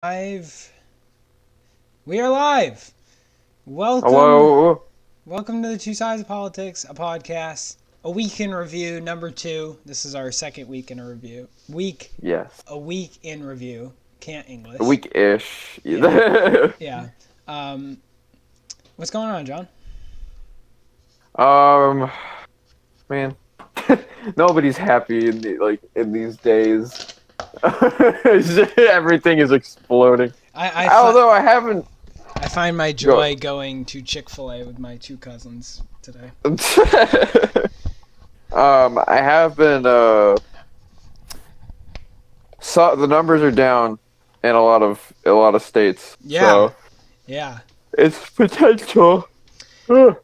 Live. We are live. Welcome. Hello. Welcome to the Two Sides of Politics, a podcast. A week in review, number 2. This is our second week in a review. Yes. A week in review. Can't A English. week-ish. Yeah. Yeah. Um, what's going on, John? Um, man, nobody's happy in these days. Everything is exploding. I, I, fi- Although I haven't I find my go. joy going to Chick-fil-A with my two cousins today. I have been so the numbers are down in a lot of states. Yeah. So Yeah. it's potential.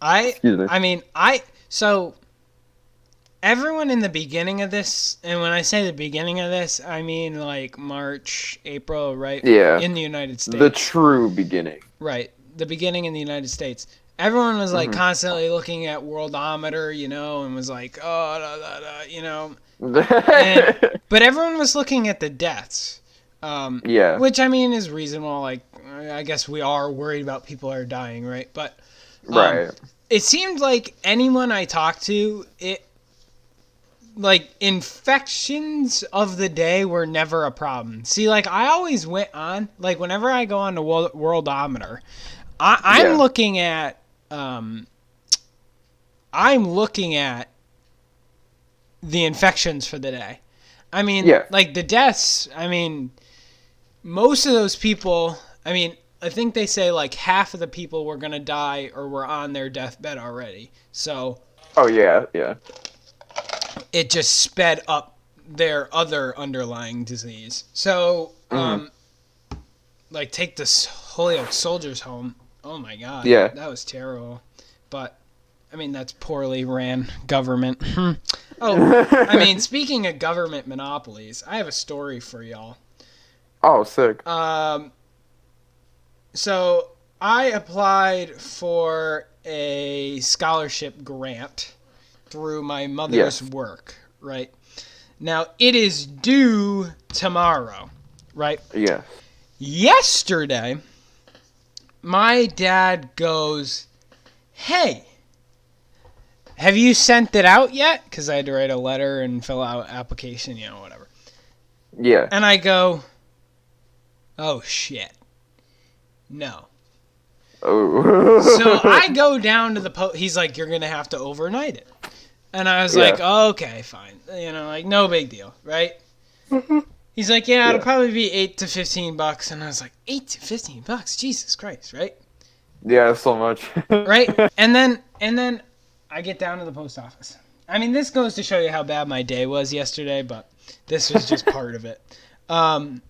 I Excuse me. I mean, so everyone in the beginning of this, and when I say the beginning of this, I mean like March, April, right? Yeah. In the United The States. true beginning. Right. The beginning in the United States. Everyone was like hmm constantly looking at Worldometer, and was like, oh, da, da, da. And but everyone was looking at the deaths. Yeah. Which I mean is reasonable. Like, I guess we are worried about people are dying, right? But Right. it seemed like anyone I talked to, like infections of the day were never a problem. See, like I always went on, like whenever I go on the Worldometer, I'm Yeah. looking at, um, I'm looking at the infections for the day. I mean, Yeah. like the deaths. I mean, most of those people. I mean, I think they say like half of the people were gonna die or were on their deathbed already. So Oh yeah. Yeah. it just sped up their other underlying disease. So, hmm like, take this Holyoke Soldiers Home. Oh my God, Yeah. that was terrible. But, I mean, that's poorly ran government. Oh, I mean, speaking of government monopolies, I have a story for y'all. Oh, sick. Um, so I applied for a scholarship grant through my mother's Yes. work, right? Now it is due tomorrow, right? Yes. Yesterday, my dad goes, "Hey, have you sent it out yet?" Because I had to write a letter and fill out application, whatever. Yeah. And I go, "Oh shit, no." So Oh. I go down to the post. He's like, "You're gonna have to overnight it," and I was like, Yeah. "Okay, fine, like no big deal, right?" He's like, "Yeah, it'll Yeah. probably be $8 to $15," and I was like, $8 to $15, Jesus Christ, right? Yeah. So much. Right? And then I get down to the post office. I mean, this goes to show you how bad my day was yesterday, but this was just part of it. Um,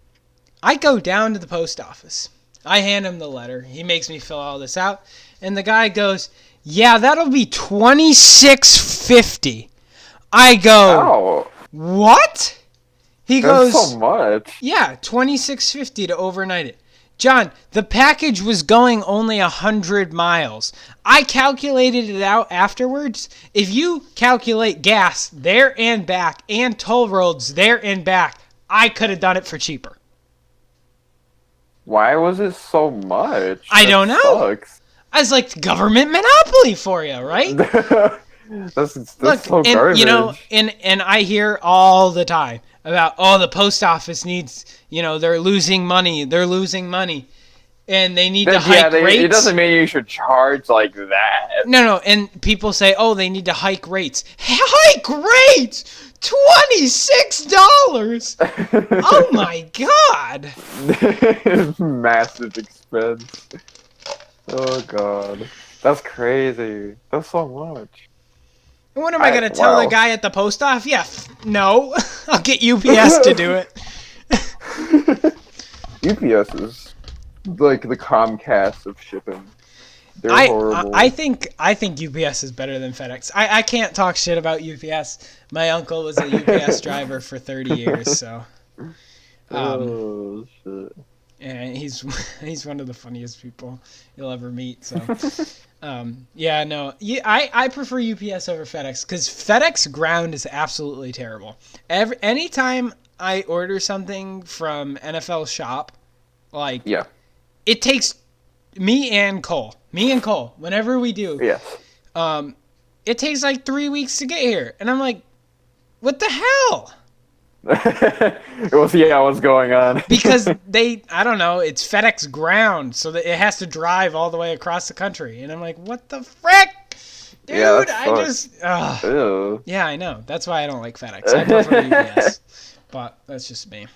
I go down to the post office. I hand him the letter. He makes me fill all this out, and the guy goes, "Yeah, that'll be 26.50." I go, Ow. "What?" He That's goes, so much. "Yeah, 26.50 to overnight it." John, the package was going only 100 miles. I calculated it out afterwards. If you calculate gas there and back and toll roads there and back, I could have done it for cheaper. Why was it so much? I That don't know. sucks. I was like, government monopoly for you, right? That's Look, so and garbage. and I hear all the time about, oh, the post office needs, they're losing money, and they need to Yeah. hike It rates. doesn't mean you should charge like that. No, no, and people say, oh, they need to hike rates. Hike rates? $26? Oh my God! Massive expense. Oh god. That's crazy. That's so much. What am I gonna tell the Wow. guy at the post office? Yeah, no, I'll get UPS to do it. UPS is like the Comcast of shipping. They're I horrible. think UPS is better than FedEx. I can't talk shit about UPS. My uncle was a UPS driver for 30 years, so um, Oh shit. and he's one of the funniest people you'll ever meet. So yeah, no, yeah, I prefer UPS over FedEx because FedEx ground is absolutely terrible. Anytime I order something from NFL Shop, Like, Yeah. it takes me and Cole, whenever we do, Yes. it takes like 3 weeks to get here. And I'm like, what the hell? We'll see what's going on. Because I don't know, it's FedEx ground, so that it has to drive all the way across the country. And I'm like, what the frick? Dude, Yeah, that I sucks. just... Ew. Yeah, I know. That's why I don't like FedEx. I prefer UPS. But that's just me.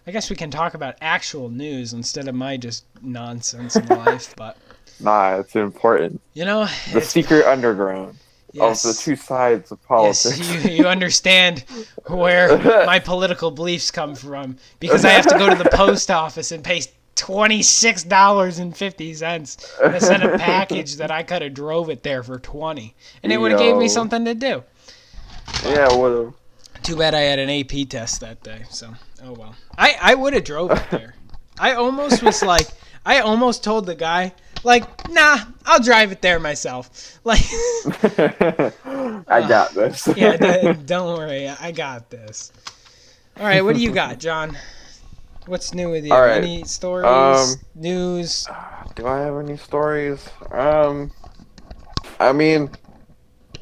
I guess we can talk about actual news instead of my just nonsense in life, but... Nah, it's important. You know... The secret underground Yes. of the two sides of politics. Yes, you understand where my political beliefs come from, because I have to go to the post office and pay $26.50 to send a package that I could have drove it there for $20, and it would have gave me something to do. Yeah, would have. Too bad I had an AP test that day, so oh well. I would have drove it there. I almost told the guy, like, nah, I'll drive it there myself. Like, I got this. yeah, don't worry, I got this. All right, what do you got, John? What's new with you? All right. Any stories, news? Do I have any stories? I mean,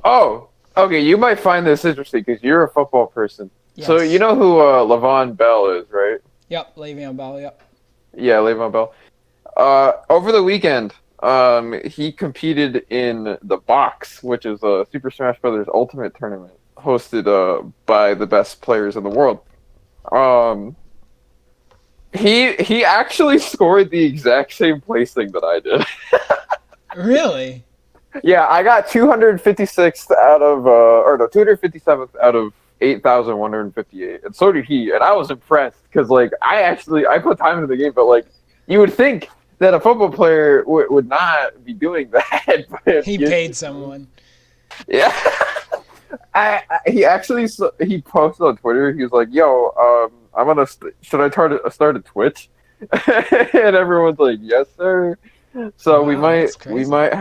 oh, okay. You might find this interesting because you're a football person. Yes. So you know who Le'Veon Bell is, right? Yep, Le'Veon Bell. Yep. Yeah, Le'Veon Bell. Over the weekend, he competed in the Box, which is a Super Smash Bros. Ultimate tournament hosted by the best players in the world. He actually scored the exact same placing that I did. Really? Yeah, I got 256th out of 257th out of 8,158, and so did he. And I was impressed because, like, I put time into the game, but like, you would think that a football player would not be doing that. But He paid someone. Yeah. He posted on Twitter. He was like, "Yo, should I start a Twitch?" And everyone's like, "Yes, sir." So Wow, we might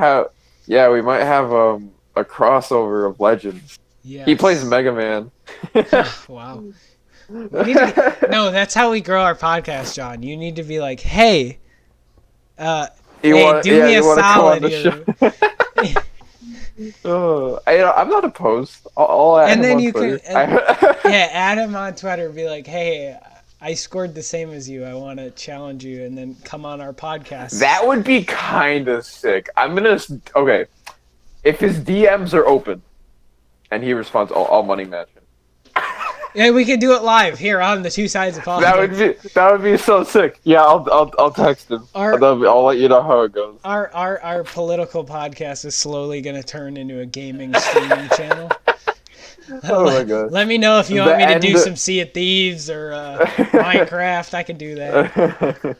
have a crossover of legends. Yes. He plays Mega Man. Wow. No, that's how we grow our podcast, John. You need to be like, hey, do me a solid here. I'm not opposed. I'll add And then him on you Twitter. add him on Twitter. Be like, hey, I scored the same as you. I want to challenge you, and then come on our podcast. That would be kind of sick. Okay. If his DMs are open, and he responds, I'll money match him. Yeah, we could do it live here on the Two Sides of Politics. That would be so sick. Yeah, I'll text him. I'll let you know how it goes. Our political podcast is slowly going to turn into a gaming streaming channel. Oh my god! Let me know if you want me to do some Sea of Thieves or Minecraft. I can do that.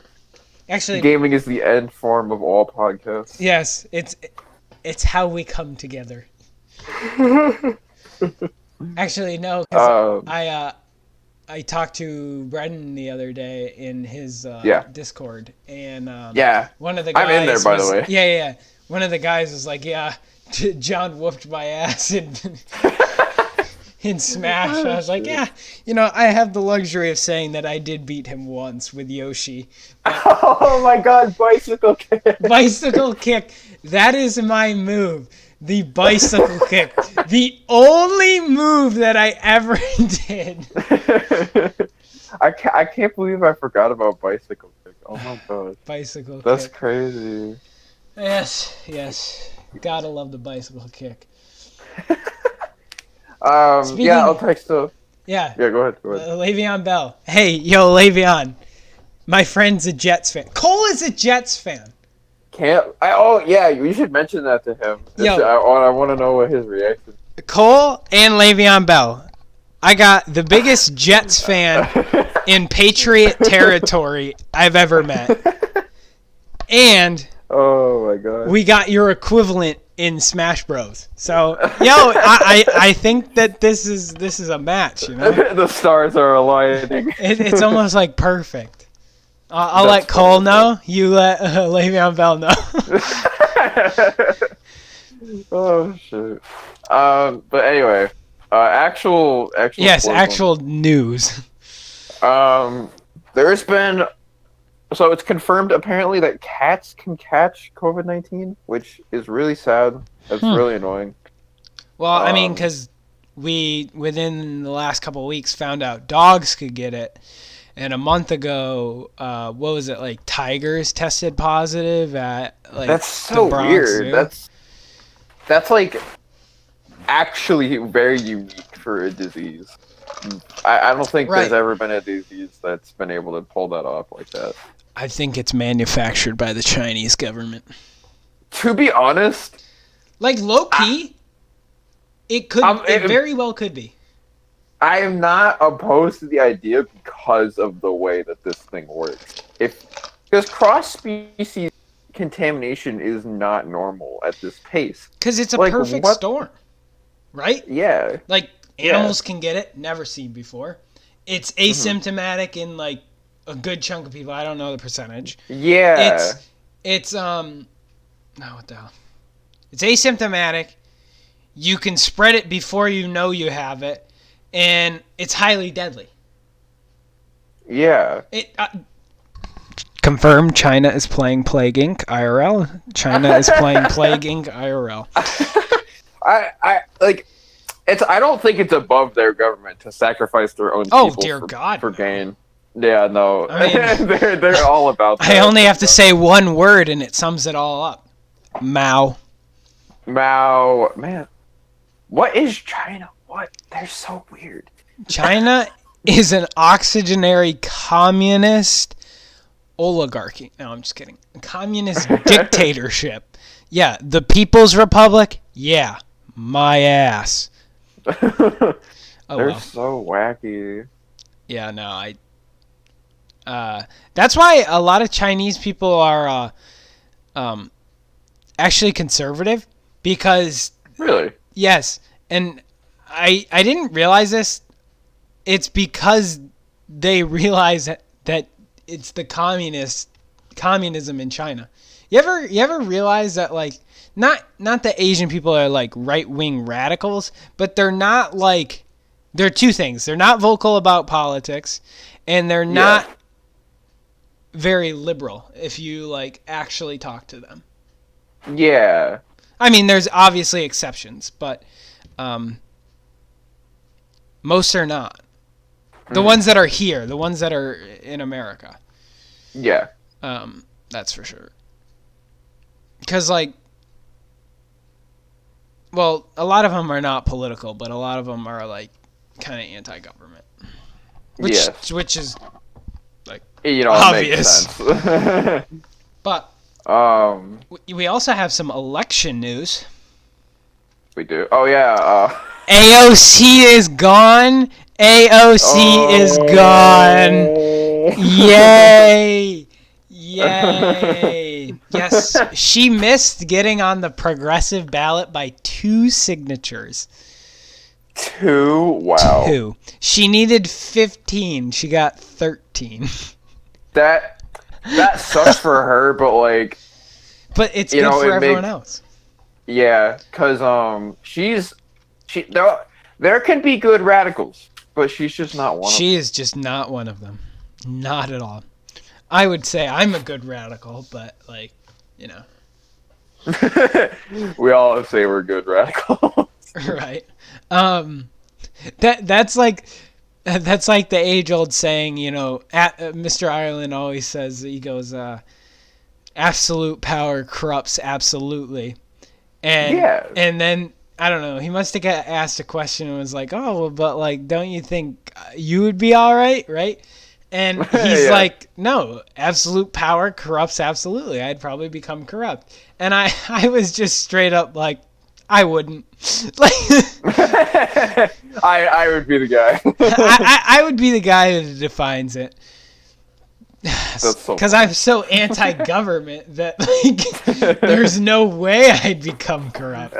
Actually, gaming is the end form of all podcasts. Yes, it's how we come together. Actually, no, because I talked to Brendan the other day in his Discord, and one of the guys I'm in there, by the way. Yeah. One of the guys was like, "Yeah, John whooped my ass in Smash." I was like, "Yeah, I have the luxury of saying that I did beat him once with Yoshi." Oh my god, bicycle kick! Bicycle kick. That is my move. The bicycle kick. The only move that I ever did. I can't believe I forgot about bicycle kick. Oh my god. Bicycle kick. That's crazy. Yes. Gotta love the bicycle kick. I'll text him. Yeah. Yeah, go ahead. Le'Veon Bell. Hey, yo, Le'Veon. My friend's a Jets fan. Cole is a Jets fan. You should mention that to him. I want to know what his reaction. Cole and Le'Veon Bell. I got the biggest Jets fan in Patriot territory I've ever met. And oh my god, we got your equivalent in Smash Bros. So, I think that this is a match, The stars are aligning. It's almost like perfect. I'll let Cole know. You let Le'Veon Bell know. Oh shit. But anyway, actual. Yes, actual news. There's been So it's confirmed apparently that cats can catch COVID-19, which is really sad. That's really annoying. Well, I mean, because we, within the last couple of weeks, found out dogs could get it. And a month ago, what was it, like tigers tested positive at like That's so the Bronx weird. Zoo? That's like actually very unique for a disease. I don't think Right. there's ever been a disease that's been able to pull that off like that. I think it's manufactured by the Chinese government. To be honest, Like low key, it could. It very well could be. I am not opposed to the idea because of the way that this thing works. Because cross-species contamination is not normal at this pace. Because it's a Like, perfect what- storm, right? Yeah. Like animals can get it, never seen before. It's asymptomatic in like a good chunk of people. I don't know the percentage. Yeah. It's no, what the hell? It's asymptomatic. You can spread it before you know you have it, and it's highly deadly. Yeah. It confirmed. China is playing Plague Inc. IRL. China is playing Plague Inc. IRL. I like it's I don't think it's above their government to sacrifice their own Oh, people dear God, for no. gain. Yeah, no. I mean- they're all about that. I only have to say one word, and it sums it all up. Mao. Mao, man. What is China? What? They're so weird. China is an oxygenary communist oligarchy. No, I'm just kidding. A communist dictatorship. Yeah, the People's Republic. Yeah, my ass. Oh, They're well. so wacky. Yeah, no, that's why a lot of Chinese people are actually conservative, because Really? yes, and I didn't realize this. It's because they realize that it's the communism in China. You ever realize that, like, not that Asian people are like right-wing radicals, but they're not like, they're two things. They're not vocal about politics, and they're not very liberal if you like actually talk to them. Yeah. I mean, there's obviously exceptions, but most are not. The ones that are here, the ones that are in America. Yeah. That's for sure. Because, like, well, a lot of them are not political, but a lot of them are, like, kind of anti-government. Which is, like, It obvious. makes sense. But we also have some election news. We do. Oh, yeah. AOC is gone. AOC is gone. Yay! Yay! Yes, she missed getting on the progressive ballot by 2 signatures. 2? Wow. 2. She needed 15. She got 13. That sucks for her, but like, But it's good for everyone else. yeah, because there can be good radicals, but she's just not one. She is just not one of them. Not at all. I would say I'm a good radical, but, like, you know. We all say we're good radicals. Right. That's like the age-old saying, you know, Mr. Ireland always says, he goes, absolute power corrupts absolutely. And then, I don't know, he must have got asked a question and was like, oh, well, but, like, don't you think you would be all right? And he's like, no, absolute power corrupts absolutely. I'd probably become corrupt. And I was just straight up like, I wouldn't. Like, I would be the guy. I would be the guy that defines it. Because I'm so anti-government that, like, there's no way I'd become corrupt.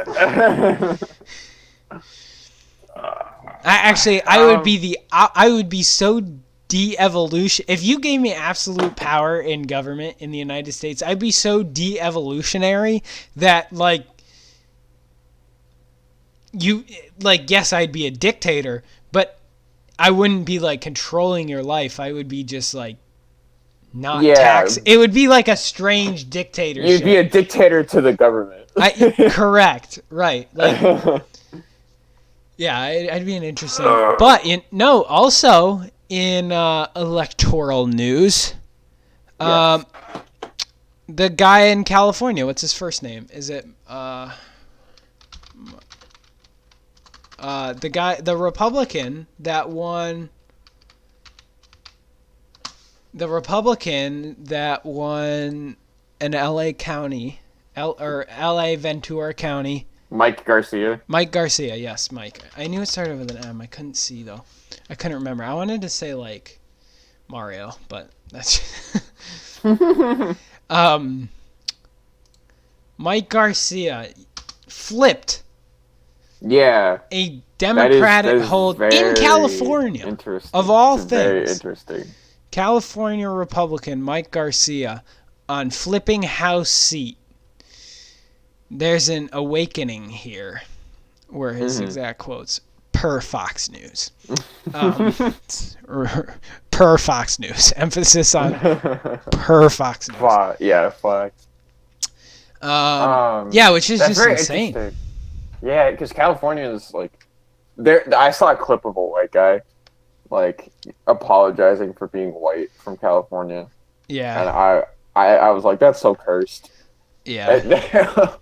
I would be so de-evolution. If you gave me absolute power in government in the United States, I'd be so de-evolutionary that, like, yes, I'd be a dictator, but I wouldn't be, like, controlling your life. I would be just, like, not Yeah. tax. It would be like a strange dictatorship. You'd be a dictator to the government. Correct. Right. Like, yeah, I'd be an interesting. But also in electoral news, Yes. the guy in California, what's his first name? Is it the Republican that won? The Republican that won an LA County, LA Ventura County. Mike Garcia. Mike Garcia, yes, Mike. I knew it started with an M. I couldn't see though. I couldn't remember. I wanted to say like Mario, but that's Mike Garcia flipped Yeah. a Democratic hold in California. Interesting. Of all It's very things. interesting. California Republican Mike Garcia on flipping House seat. There's an awakening here, were his exact quotes, per Fox News. Per Fox News. Emphasis on per Fox News. Fox. Yeah, which is That's just very insane. interesting. Yeah, because California is like, there. I saw a clip of a white guy, like, apologizing for being white from California, and Yeah, I was like, that's so cursed. yeah.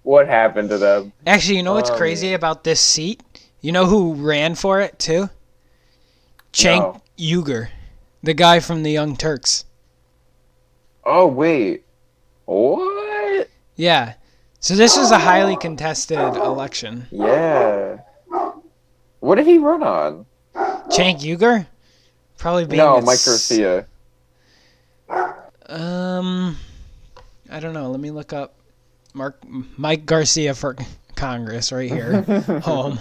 What happened to them? Actually, you know what's crazy about this seat? You know who ran for it too? Cenk Uygur, the guy from the Young Turks. Oh wait, what? Yeah. So this was a highly contested election. Yeah. What did he run on? Cenk Uygur? Probably being No, Mike Garcia. I don't know. Let me look up Mike Garcia for Congress right here. Home.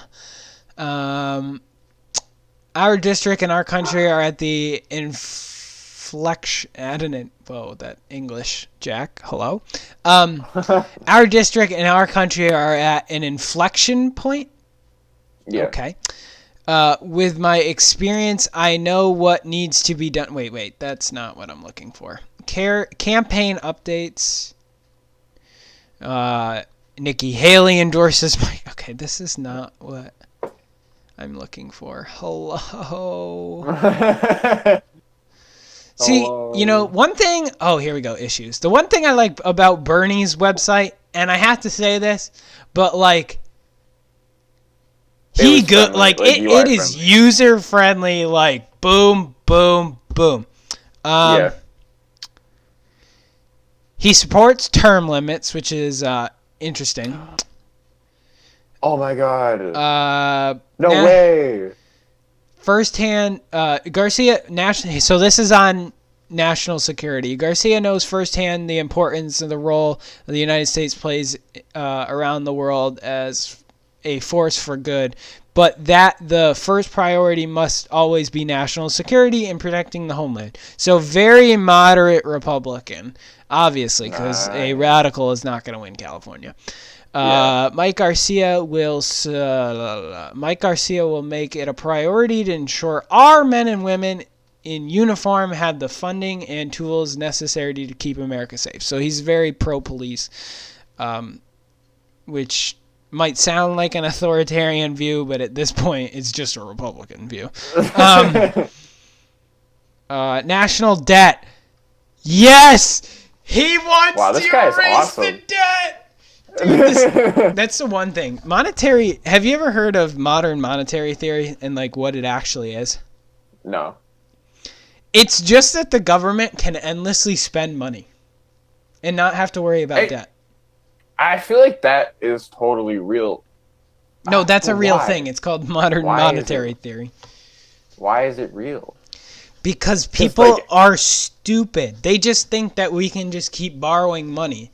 Our district and our country are at the inflection. I didn't. Whoa, that English, Jack. Hello. Our district and our country are at an inflection point. Yeah. Okay. With my experience, I know what needs to be done. Wait. That's not what I'm looking for. Campaign updates. Nikki Haley endorses my... Okay, this is not what I'm looking for. Hello. See, you know, one thing... Oh, here we go. Issues. The one thing I like about Bernie's website, and I have to say this, but like... He good, like it is user friendly, like boom, boom, boom. Yeah. He supports term limits, which is interesting. Oh my god. No way. Firsthand, Garcia national. So this is on national security. Garcia knows firsthand the importance of the role the United States plays around the world as a force for good, but that the first priority must always be national security and protecting the homeland. So very moderate Republican, obviously, because a radical is not going to win California. Mike Garcia will make it a priority to ensure our men and women in uniform have the funding and tools necessary to keep America safe. So he's very pro-police, which might sound like an authoritarian view, but at this point, it's just a Republican view. National debt. Yes! He wants to erase the debt! Dude, that's the one thing. Monetary... Have you ever heard of modern monetary theory and, like, what it actually is? No. It's just that the government can endlessly spend money and not have to worry about debt. I feel like that is totally real. No, that's a real thing. It's called modern monetary theory. Why is it real? Because people are stupid. They just think that we can just keep borrowing money.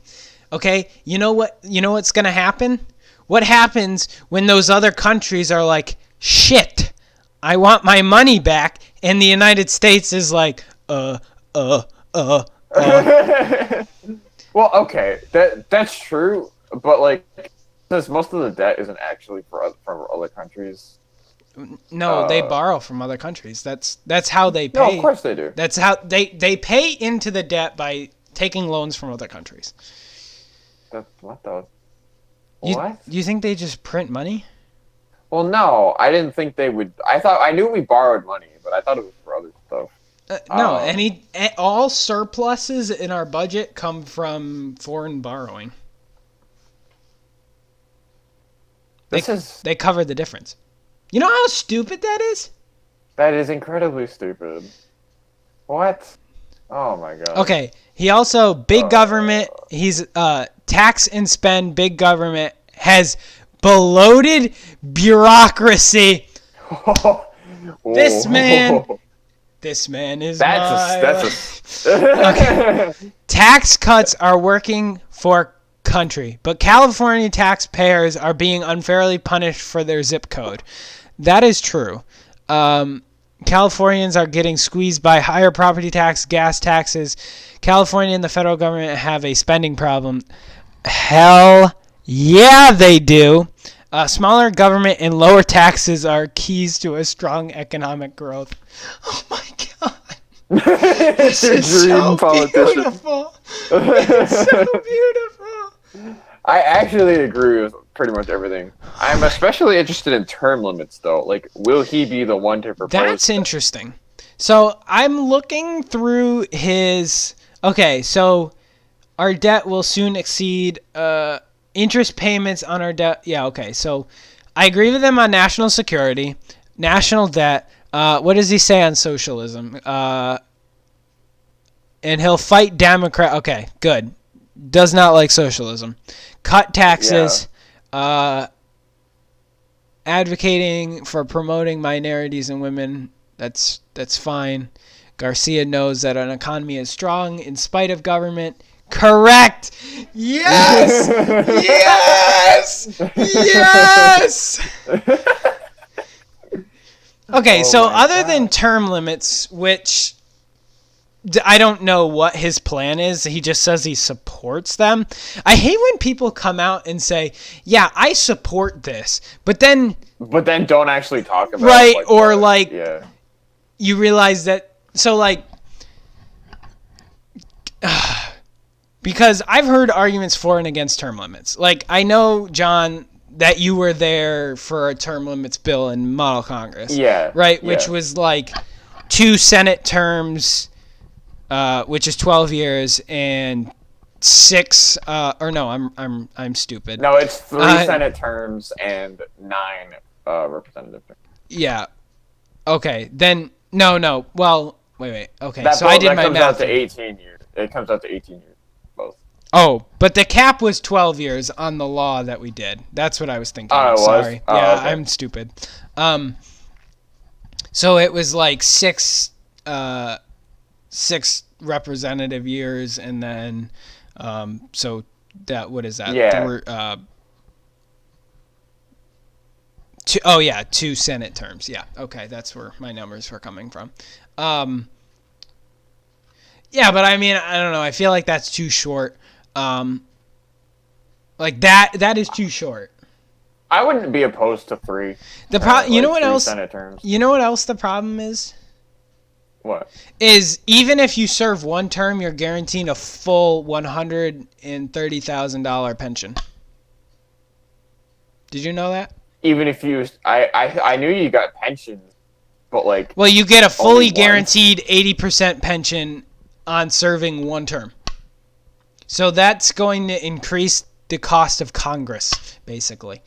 Okay? You know what? You know what's going to happen? What happens when those other countries are like, shit, I want my money back, and the United States is like, Well, okay, that's true, but like, since most of the debt isn't actually from other countries, No, they borrow from other countries. That's how they pay. No, of course they do. That's how they pay into the debt by taking loans from other countries. What the? What? You think they just print money? Well, no, I didn't think they would. I knew we borrowed money, but I thought it was for other stuff. No, all surpluses in our budget come from foreign borrowing. They cover the difference. You know how stupid that is? That is incredibly stupid. What? Oh my god. Okay, he also big government. He's tax and spend big government has bloated bureaucracy. This man is okay. Tax cuts are working for country, but California taxpayers are being unfairly punished for their zip code. That is true. Californians are getting squeezed by higher property tax, gas taxes. California and the federal government have a spending problem. Hell yeah, they do. Smaller government and lower taxes are keys to a strong economic growth. Oh my god. This is so beautiful. It's so beautiful. I actually agree with pretty much everything. I'm especially interested in term limits, though. Like, will he be the one to propose? That's interesting. So I'm looking through his... Okay, so our debt will soon exceed interest payments on our debt. Yeah, okay. So I agree with him on national security, national debt. What does he say on socialism? And he'll fight Democrat. Okay, good. Does not like socialism. Cut taxes. Yeah. Advocating for promoting minorities and women. That's fine. Garcia knows that an economy is strong in spite of government. Correct. Yes. Yes. Okay, so other than term limits, which I don't know what his plan is. He just says he supports them. I hate when people come out and say, yeah, I support this, but then don't actually talk about right, it. Or yeah. You realize that, so like, because I've heard arguments for and against term limits. Like, I know, John, that you were there for a term limits bill in Model Congress. Yeah. Right? Yeah. Which was like 2 Senate terms, which is 12 years, and 6 or no, I'm stupid. No, it's 3 Senate terms and 9 representative terms. Yeah. Okay. Then no. Well, wait. Okay. That so I did my comes math. Out to 18 years. It comes out to 18 years. Both. Oh, but the cap was 12 years on the law that we did. That's what I was thinking. Oh, it was? Sorry. Oh, yeah, okay. I'm stupid. So it was like 6 representative years, and then so that, what is that? Yeah. 2 Senate terms. Yeah. Okay, that's where my numbers were coming from. Yeah, but I mean, I don't know. I feel like that's too short. Like that is too short. I wouldn't be opposed to 3. You know what else? Senate terms. You know what else the problem is? What? Is even if you serve 1 term, you're guaranteed a full $130,000 pension. Did you know that? Even if you, I knew you got pensions, but like. Well, you get a fully guaranteed 80% pension on serving 1 term. So that's going to increase the cost of Congress, basically.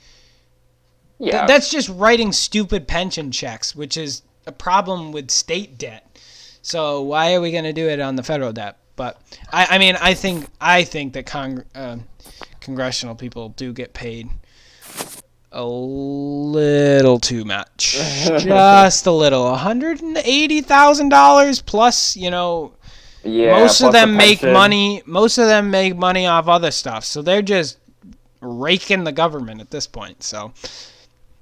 Yeah. That's just writing stupid pension checks, which is a problem with state debt. So why are we going to do it on the federal debt? But I mean, I think that congressional people do get paid a little too much, just a little. $180,000 plus, Yeah. Most of them make money. Most of them make money off other stuff, so they're just raking the government at this point. So.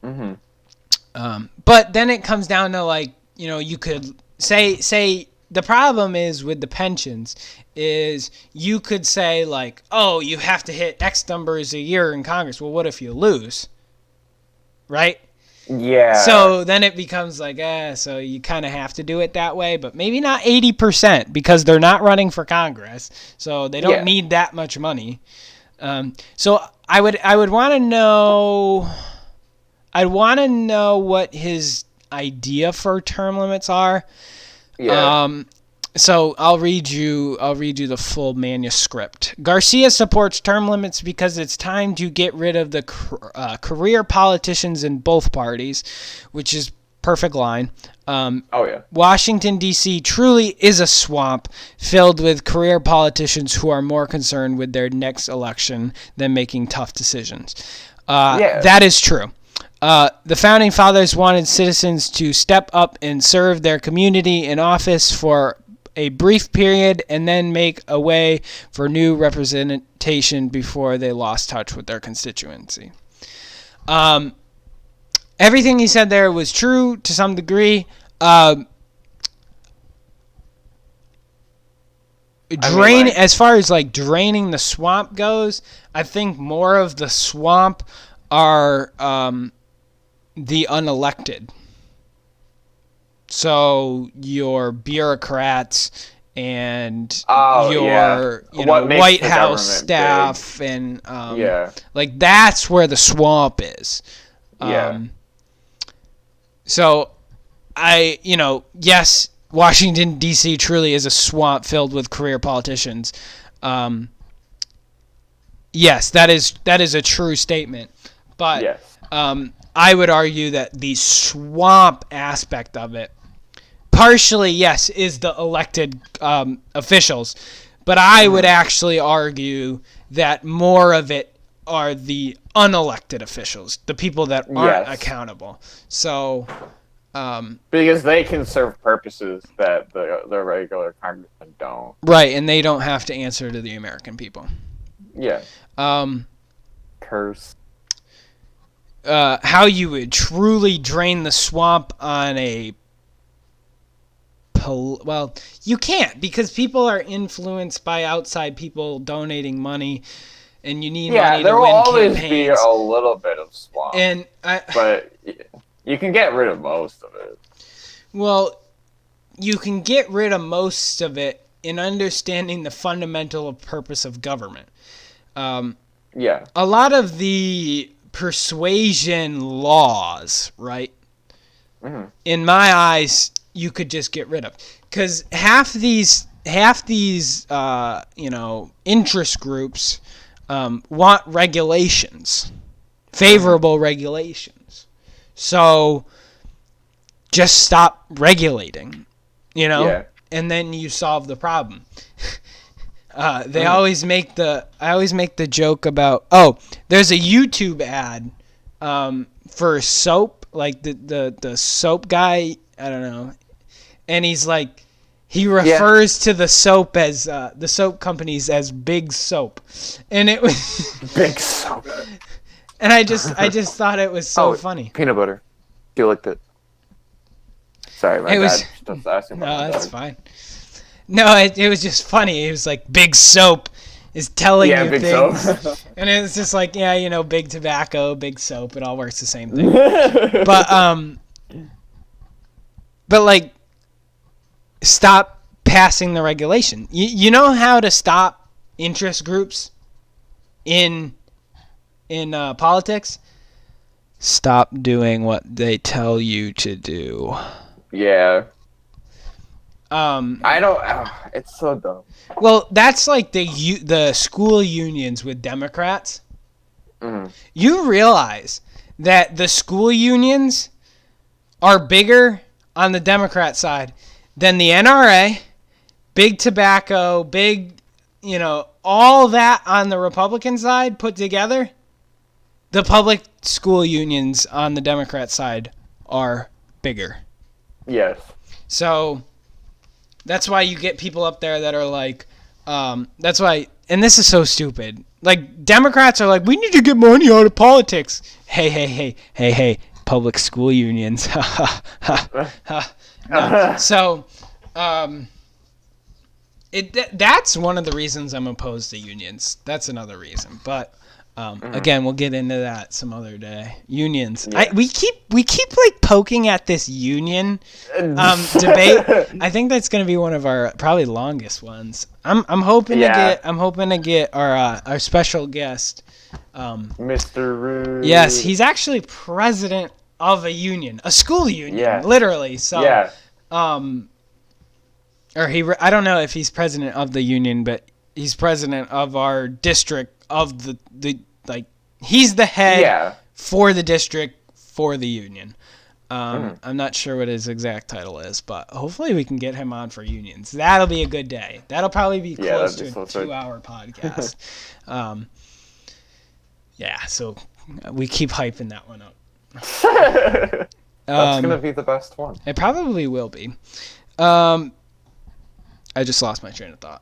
Mm-hmm. But then it comes down to, like, you could say the problem is with the pensions is you could say, like, oh, you have to hit X numbers a year in Congress. Well, what if you lose? Right? Yeah. So then it becomes like, so you kind of have to do it that way, but maybe not 80% because they're not running for Congress, so they don't need that much money. So I would want to know. I'd want to know what his idea for term limits are. Yeah. So I'll read you the full manuscript. Garcia supports term limits because it's time to get rid of the career politicians in both parties, which is perfect line. Washington, D.C. truly is a swamp filled with career politicians who are more concerned with their next election than making tough decisions. That is true. The Founding Fathers wanted citizens to step up and serve their community in office for a brief period and then make a way for new representation before they lost touch with their constituency. Everything he said there was true to some degree. As far as like draining the swamp goes, I think more of the swamp are the unelected. So your bureaucrats and White House staff big. And like that's where the swamp is. So yes, Washington D.C. truly is a swamp filled with career politicians. Yes, that is a true statement. But I would argue that the swamp aspect of it, partially, yes, is the elected officials. But I would actually argue that more of it are the unelected officials, the people that aren't accountable. So, because they can serve purposes that the regular congressmen don't. Right, and they don't have to answer to the American people. Yeah. Curse. How you would truly drain the swamp on a well, you can't, because people are influenced by outside people donating money, and you need money to win campaigns. Yeah, there will always be a little bit of swamp, but you can get rid of most of it. Well, you can get rid of most of it in understanding the fundamental purpose of government. A lot of the persuasion laws, right? Mm-hmm. In my eyes, you could just get rid of, because half these interest groups want regulations, favorable regulations. So just stop regulating, and then you solve the problem. I always make the joke about, there's a YouTube ad for soap, like the soap guy, I don't know, and he's like, he refers to the soap as the soap companies as Big Soap, and it was Big Soap, and I just thought it was so funny. Peanut butter, you licked it. Sorry, my dad just asked me. No, that's fine. No, it was just funny. It was like Big Soap is telling you Big things. Soap. And it's just like, Big Tobacco, Big Soap, it all works the same thing. But like, stop passing the regulation. You know how to stop interest groups in politics? Stop doing what they tell you to do. Yeah. I don't. It's so dumb. Well, that's like the school unions with Democrats. Mm-hmm. You realize that the school unions are bigger on the Democrat side than the NRA, Big Tobacco, all that on the Republican side put together. The public school unions on the Democrat side are bigger. Yes. So that's why you get people up there that are like, that's why, and this is so stupid. Like, Democrats are like, we need to get money out of politics. Hey, public school unions. No. So, that's one of the reasons I'm opposed to unions. That's another reason. But, Again, we'll get into that some other day. Unions. Yeah. We keep like poking at this union debate. I think that's going to be one of our probably longest ones. I'm hoping to get our special guest, Mr. Rude. Yes, he's actually president of a union, a school union, literally. So Yeah. I don't know if he's president of the union, but he's president of our district of the he's the head for the district for the union. I'm not sure what his exact title is, but hopefully we can get him on for unions. That'll be a good day. That'll probably be close to a 2-hour podcast. So we keep hyping that one up. That's gonna be the best one. It probably will be. I just lost my train of thought.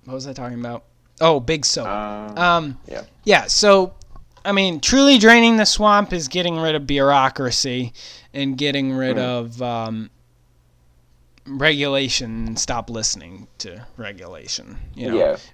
What was I talking about? Oh, Big Soap. Yeah. So, I mean, truly draining the swamp is getting rid of bureaucracy and getting rid of regulation. Stop listening to regulation.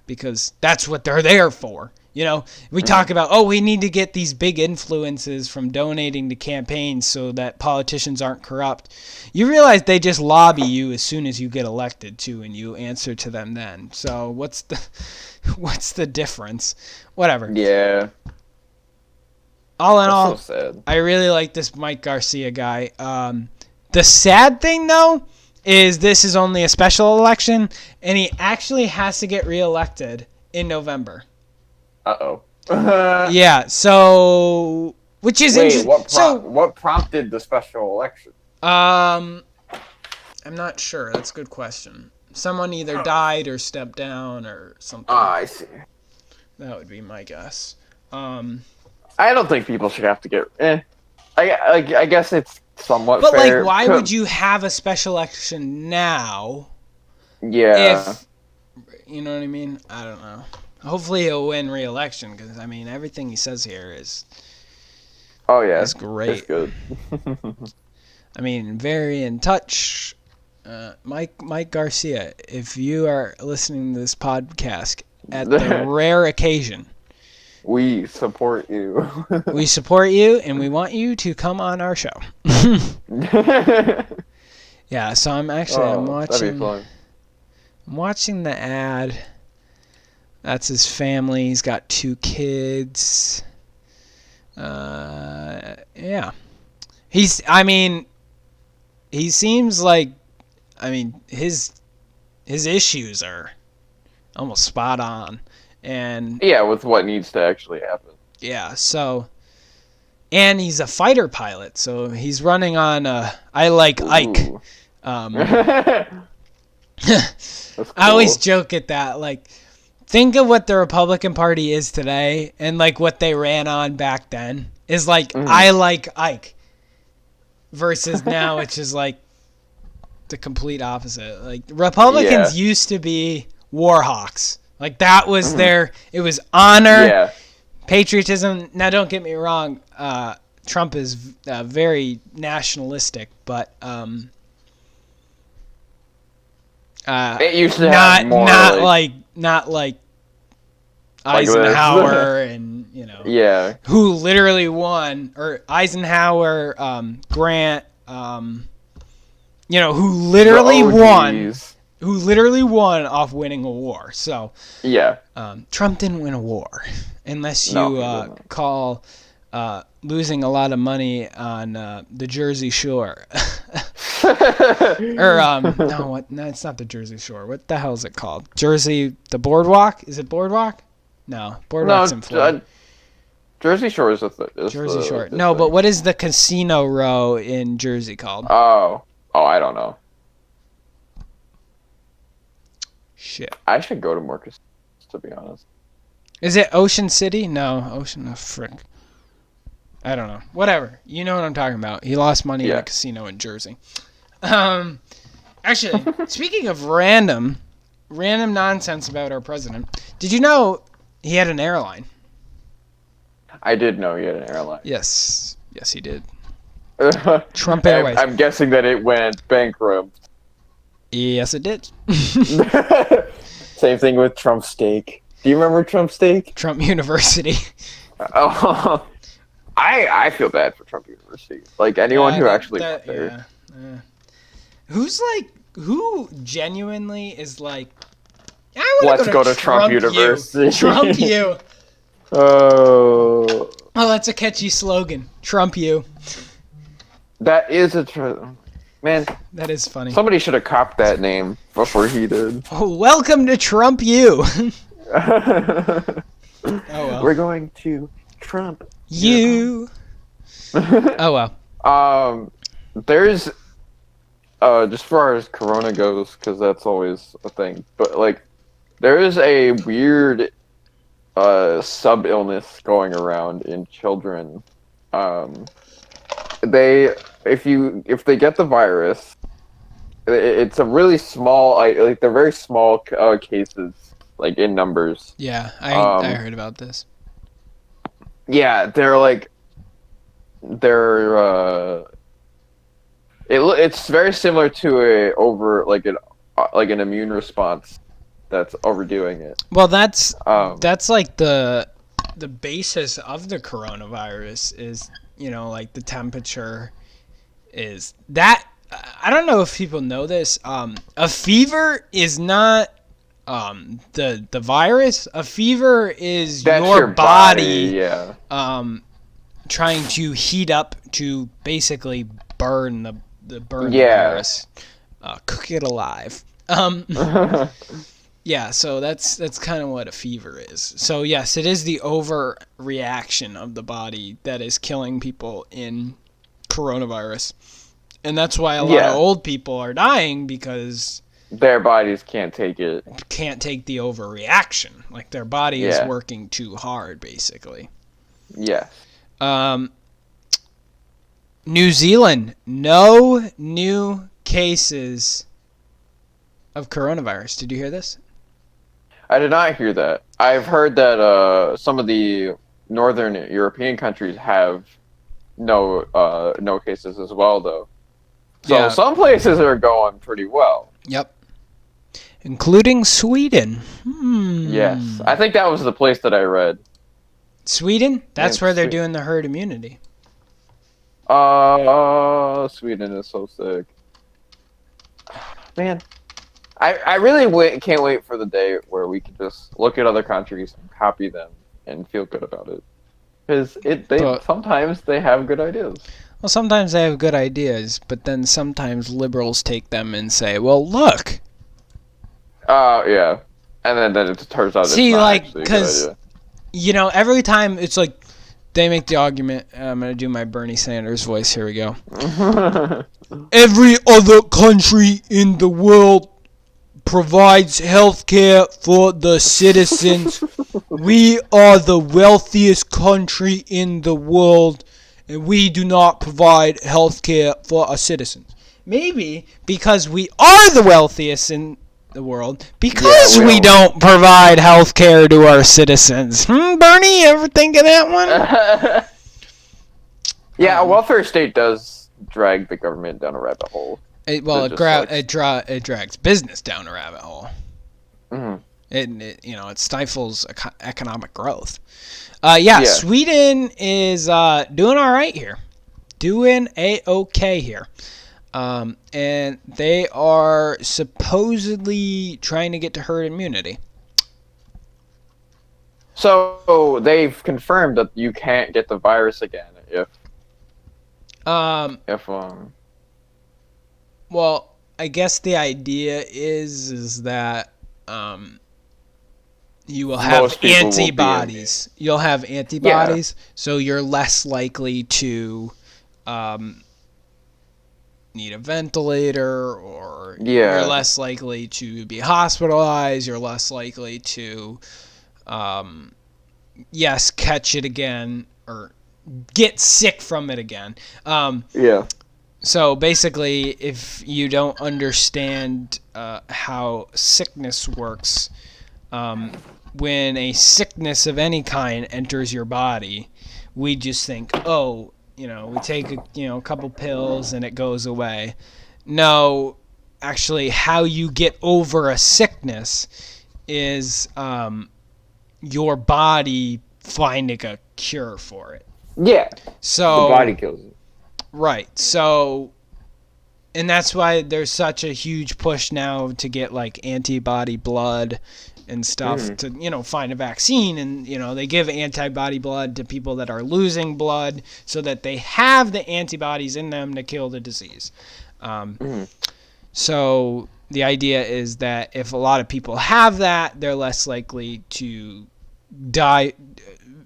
Because that's what they're there for. We talk about, we need to get these big influences from donating to campaigns so that politicians aren't corrupt. You realize they just lobby you as soon as you get elected, too, and you answer to them then. So what's the difference? Whatever. Yeah. All in all, so sad. I really like this Mike Garcia guy. The sad thing, though, is this is only a special election, and he actually has to get reelected in November. Uh-oh. Yeah, so which is interesting. What prompted the special election? I'm not sure. That's a good question. Someone either died or stepped down or something. I see. That would be my guess. I don't think people should have to get. I guess it's somewhat but fair. But why would you have a special election now? Yeah. If you know what I mean? I don't know. Hopefully he'll win re-election because everything he says here is. Oh yeah, is great. It's good. Very in touch. Mike Garcia, if you are listening to this podcast at the rare occasion, we support you. We support you, and we want you to come on our show. Yeah, so I'm watching. That'd be fun. I'm watching the ad. That's his family. He's got 2 kids. Yeah. He seems like, his issues are almost spot on. And with what needs to actually happen. Yeah, so, and he's a fighter pilot, so he's running on I Like Ike. That's cool. I always joke at that, think of what the Republican Party is today and what they ran on back then is I Like Ike versus now it's just the complete opposite. Republicans used to be war hawks. That was it was honor, patriotism. Now don't get me wrong, Trump is very nationalistic, but it used to have more not like Eisenhower and who literally won, or Eisenhower, Grant, who literally won off winning a war. So Trump didn't win a war unless you call losing a lot of money on the Jersey Shore. No, it's not the Jersey Shore. What the hell is it called? The Boardwalk? Is it Boardwalk? No, Boardwalk's in Florida. Jersey Shore is Jersey Shore. No, but what is the casino row in Jersey called? Oh, I don't know. Shit. I should go to more casinos, to be honest. Is it Ocean City? No, frick. I don't know. Whatever. You know what I'm talking about. He lost money in a casino in Jersey. Actually, speaking of random nonsense about our president, did you know he had an airline? I did know he had an airline. Yes, he did. Trump Airways. I'm guessing that it went bankrupt. Yes, it did. Same thing with Trump Steak. Do you remember Trump steak? Trump University. Oh, I feel bad for Trump University. Like anyone who actually went there. Yeah. Who genuinely is like, I want Let's go to Trump University. Trump U. Oh, That's a catchy slogan. Trump U. that is man. That is funny. Somebody should have copped that name before he did. Oh, welcome to Trump U. Oh well. We're going to Trump U. Oh well. There's just as far as Corona goes, because that's always a thing. But like, there is a weird sub illness going around in children. If they get the virus, it's a really small, like they're very small cases, like in numbers. Yeah, I heard about this. Yeah, it's very similar to an immune response that's overdoing it. Well, that's like the basis of the coronavirus is, like the temperature is that. I don't know if people know this. A fever is not the virus. A fever is That's your body yeah. trying to heat up to basically burn the virus, cook it alive. Yeah, so that's kind of what a fever is. So yes, it is the overreaction of the body that is killing people in coronavirus. And that's why a lot of old people are dying, because their bodies can't take it. Can't take the overreaction. Like their body is working too hard, basically. Yeah. New Zealand, no new cases of coronavirus. Did you hear this? I did not hear that. I've heard that some of the northern European countries have no cases as well, though. So some places are going pretty well. Yep. Including Sweden. Yes. I think that was the place that I read. Sweden? That's where they're doing the herd immunity. Sweden is so sick. Man, I really can't wait for the day where we can just look at other countries and copy them and feel good about it. Because sometimes they have good ideas. Well, sometimes they have good ideas, but then sometimes liberals take them and say, well, look. Yeah. And then it turns out it's not actually a good idea. Every time it's like they make the argument, I'm going to do my Bernie Sanders voice. Here we go. Every other country in the world provides health care for the citizens. We are the wealthiest country in the world, and we do not provide health care for our citizens. Maybe because we are the wealthiest in the world, because we don't provide health care to our citizens. Bernie, you ever think of that one? Yeah, a welfare state does drag the government down a rabbit hole. It drags business down a rabbit hole. Mm-hmm. It stifles economic growth. Sweden is doing all right here, doing a-okay here, and they are supposedly trying to get to herd immunity. So they've confirmed that you can't get the virus again if. Well, I guess the idea is that you will have antibodies. You'll have antibodies, so you're less likely to need a ventilator, or you're less likely to be hospitalized. You're less likely to, catch it again or get sick from it again. So basically, if you don't understand how sickness works, when a sickness of any kind enters your body, we just think, we take a couple pills and it goes away. No, actually, how you get over a sickness is your body finding a cure for it. Yeah, So the body kills it. right. So and that's why there's such a huge push now to get like antibody blood and stuff to, you know, find a vaccine. And, you know, they give antibody blood to people that are losing blood so that they have the antibodies in them to kill the disease. So the idea is that if a lot of people have that, they're less likely to die.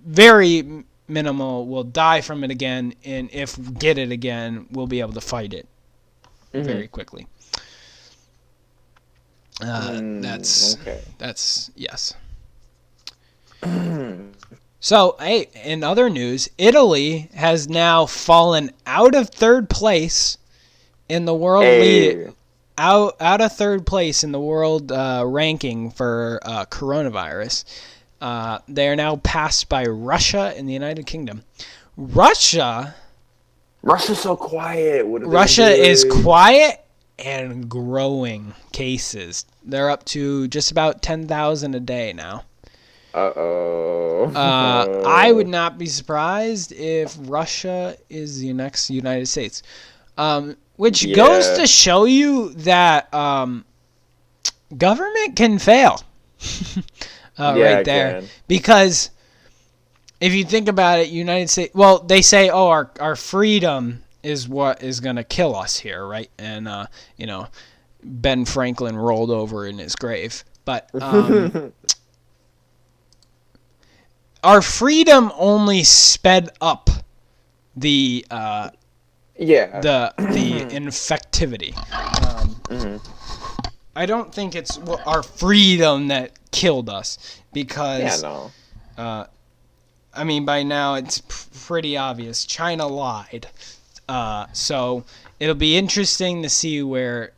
Very minimal will die from it again. And if we get it again, we'll be able to fight it very quickly. That's yes. So, hey, in other news, Italy has now fallen out of third place in the world out of third place in the world ranking for coronavirus. They are now passed by Russia and the United Kingdom. Russia's so quiet. Russia is quiet and growing cases. They're up to just about 10,000 a day now. I would not be surprised if Russia is the next United States. Which goes to show you that government can fail. Right there. Because if you think about it, United States, well, they say, oh, our freedom is what is going to kill us here, right? And, you know, Ben Franklin rolled over in his grave. But our freedom only sped up the infectivity. I don't think it's our freedom that killed us because I mean, by now it's pretty obvious China lied. So it'll be interesting to see where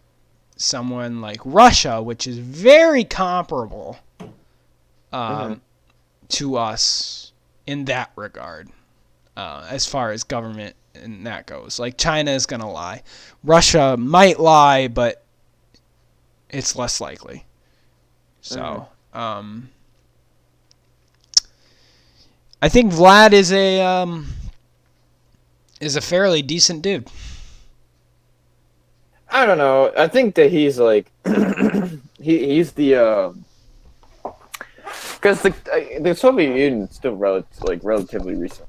someone like Russia, which is very comparable to us in that regard, as far as government and that goes. Like, China is going to lie. Russia might lie, but it's less likely. So, I think Vlad is a fairly decent dude. I don't know. I think that he's like he's the because the Soviet Union still relatively recent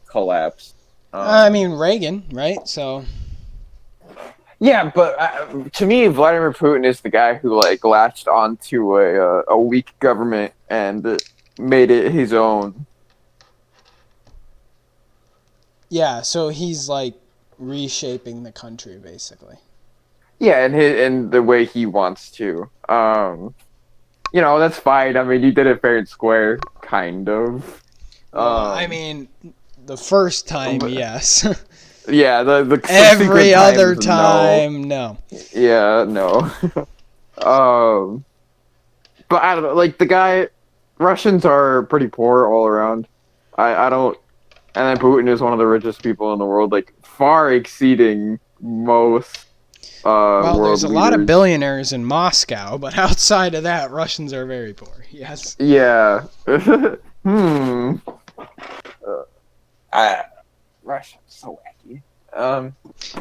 collapsed. I mean, Reagan, right? So yeah, but to me, Vladimir Putin is the guy who like latched onto a weak government and made it his own. Yeah, so he's like reshaping the country basically. Yeah, and the way he wants to. You know, that's fine. I mean, he did it fair and square, kind of. I mean, the first time, yes. Yeah, the every other time, no. Yeah, no. But I don't know. Like, the guy, Russians are pretty poor all around. I don't. And then Putin is one of the richest people in the world, like far exceeding most. Well, there's a lot of billionaires in Moscow, but outside of that, Russians are very poor. Yes. Yeah. Russia's so wacky.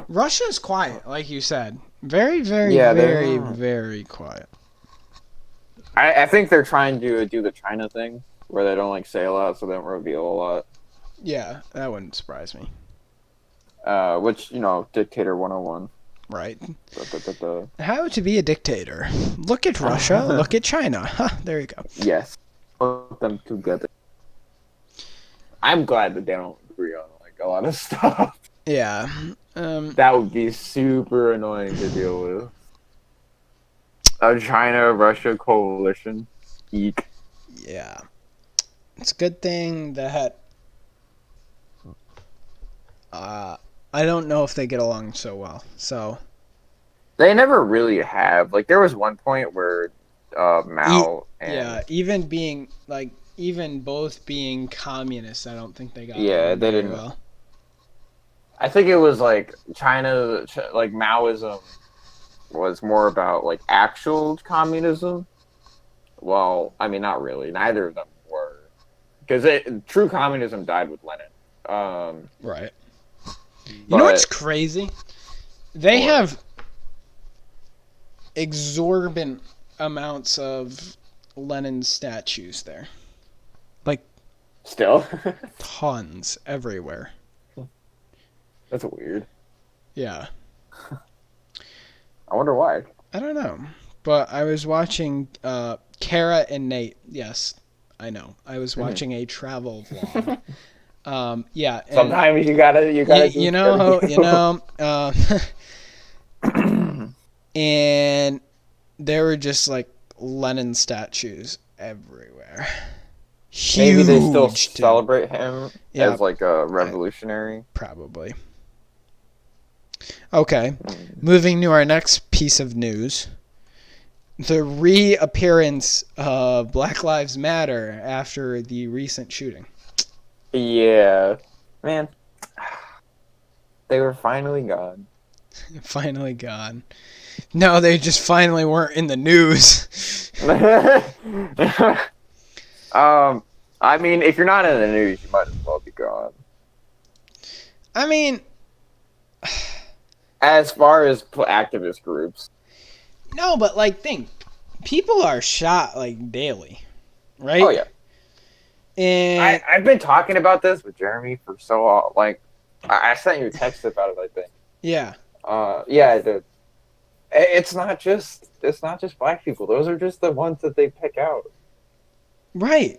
Russia's quiet, like you said. Very, very quiet. I think they're trying to do the China thing, where they don't like say a lot, so they don't reveal a lot. Yeah, that wouldn't surprise me. Which, you know, Dictator 101. Right. How to be a dictator. Look at Russia, look at China. Huh, there you go. Yes. Put them together. I'm glad that they don't agree on like a lot of stuff. Yeah. That would be super annoying to deal with. A China-Russia coalition. Eek. Yeah. It's a good thing that I don't know if they get along so well. So they never really have. Like, there was one point where Mao and even both being communists, I don't think they got along they didn't. Well. I think it was like China, like Maoism was more about like actual communism. Well, I mean, not really. Neither of them were. because true communism died with Lenin. Right. You know what's But crazy? They What? have exorbitant amounts of Lenin statues there. Like still, tons everywhere. that's weird. Yeah. I wonder why. I don't know. But I was watching Kara and Nate. Yes, I know. I was watching a travel vlog. Yeah. And Sometimes you gotta you do know, what you know, and there were just like Lenin statues everywhere. Maybe they still Huge, too. celebrate him Yeah. as like a revolutionary. Probably. Okay, moving to our next piece of news. The reappearance of Black Lives Matter after the recent shooting. Yeah, man, they were finally gone. Finally gone. No, they just finally weren't in the news. I mean, if you're not in the news, you might as well be gone. I mean, As far as activist groups, no, but like, think. People are shot like daily, right? oh yeah. And I've been talking about this with Jeremy for so long. Like, I sent you a text about it, I think. yeah, Yeah, dude. It's not just black people. Those are just the ones that they pick out. right.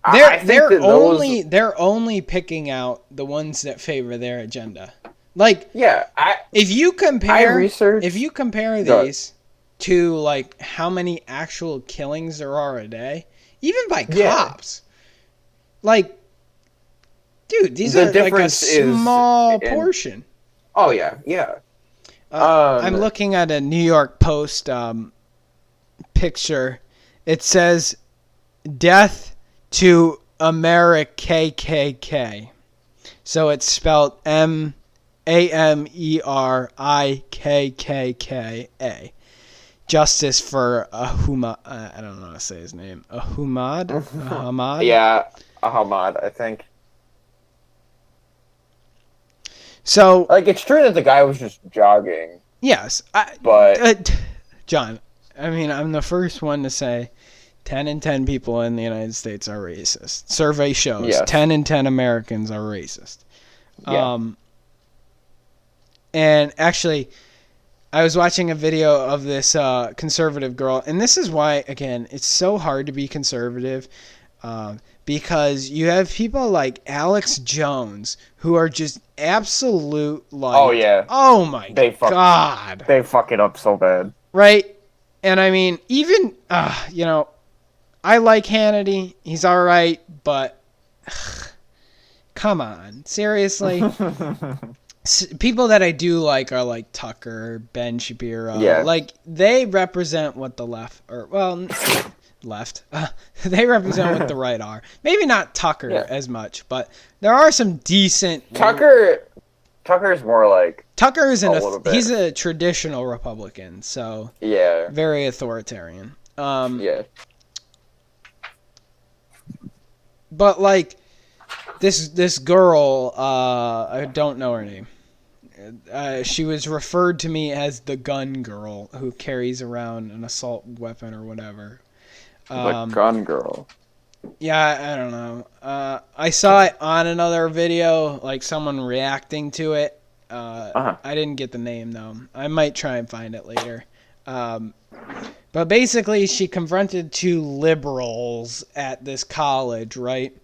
I think that those, They're only picking out the ones that favor their agenda. Like, yeah, if you compare researched. if you compare Go these to like how many actual killings there are a day, even by Yeah. cops, like, dude, these The are like a difference is small in- portion. Oh yeah, yeah. I'm looking at a New York Post picture. It says, "Death to Amerikkkk." So it's spelled Amerikkkka. Justice for Ahumad. I don't know how to say his name. Ahumad? Ahmad? Yeah, Ahmad, I think. So, Like, it's true that the guy was just jogging, yes. but John, I mean, I'm the first one to say 10 in 10 people in the United States are racist. Survey shows Yes. 10 in 10 Americans are racist. yeah. And actually, I was watching a video of this conservative girl, and this is why, again, it's so hard to be conservative, because you have people like Alex Jones who are just absolute, like, Oh yeah, oh my God, they fuck it up so bad. right? And I mean, even, you know, I like Hannity, he's all right, but come on, seriously. People that I do like are like Tucker, Ben Shapiro. Yeah. Like, they represent what the left, or, well, left. They represent what the right are. Maybe not Tucker as much, but there are some decent. Tucker's more like Tucker is he's a traditional Republican, so yeah, very authoritarian. yeah. But like this girl, I don't know her name. She was referred to me as the gun girl who carries around an assault weapon or whatever. The gun girl. Yeah, I don't know. I saw it on another video, like someone reacting to it. I didn't get the name though. I might try and find it later. But basically, she confronted two liberals at this college, right?